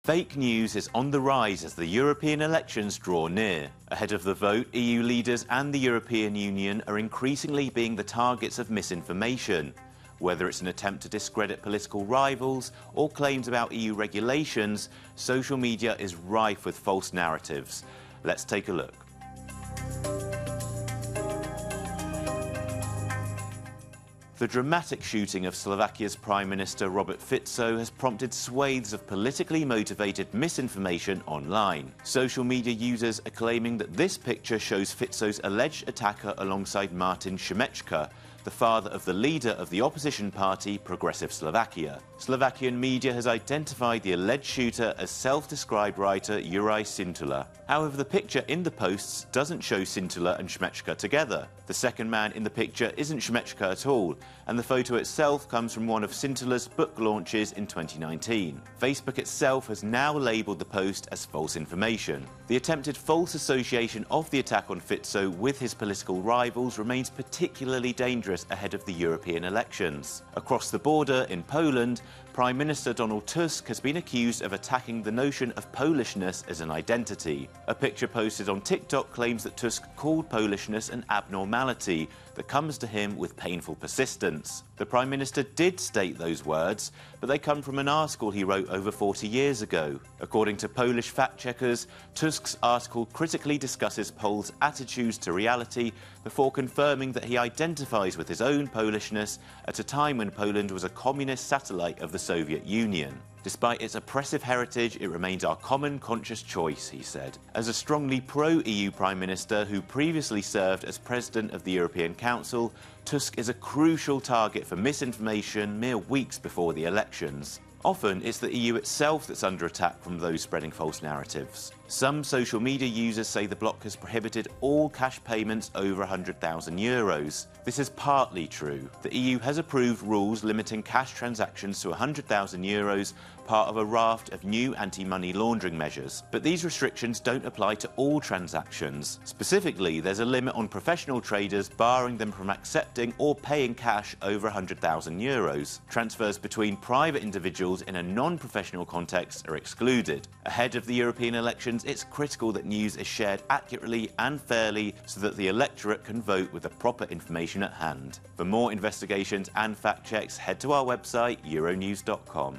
Fake news is on the rise as the European elections draw near. Ahead of the vote, EU leaders and the European Union are increasingly being the targets of misinformation. Whether it's an attempt to discredit political rivals or claims about EU regulations, social media is rife with false narratives. Let's take a look. The dramatic shooting of Slovakia's Prime Minister Robert Fico has prompted swathes of politically motivated misinformation online. Social media users are claiming that this picture shows Fico's alleged attacker alongside Martin Šimečka, the father of the leader of the opposition party Progressive Slovakia. Slovakian media has identified the alleged shooter as self-described writer Juraj Sintula. However, the picture in the posts doesn't show Sintula and Šimečka together. The second man in the picture isn't Šimečka at all, and the photo itself comes from one of Sintula's book launches in 2019. Facebook itself has now labelled the post as false information. The attempted false association of the attack on Fico with his political rivals remains particularly dangerous ahead of the European elections. Across the border in Poland, Prime Minister Donald Tusk has been accused of attacking the notion of Polishness as an identity. A picture posted on TikTok claims that Tusk called Polishness an abnormality that comes to him with painful persistence. The Prime Minister did state those words, but they come from an article he wrote over 40 years ago. According to Polish fact-checkers, Tusk's article critically discusses Poles' attitudes to reality before confirming that he identifies with his own Polishness at a time when Poland was a communist satellite of the Soviet Union. Despite its oppressive heritage, it remains our common conscious choice, he said. As a strongly pro-EU Prime Minister who previously served as President of the European Council, Tusk is a crucial target for misinformation mere weeks before the elections. Often, it's the EU itself that's under attack from those spreading false narratives. Some social media users say the bloc has prohibited all cash payments over €100,000. This is partly true. The EU has approved rules limiting cash transactions to €100,000, part of a raft of new anti-money laundering measures. But these restrictions don't apply to all transactions. Specifically, there's a limit on professional traders, barring them from accepting or paying cash over €100,000. Transfers between private individuals in a non-professional context are excluded. Ahead of the European elections, it's critical that news is shared accurately and fairly so that the electorate can vote with the proper information at hand. For more investigations and fact checks, head to our website, euronews.com.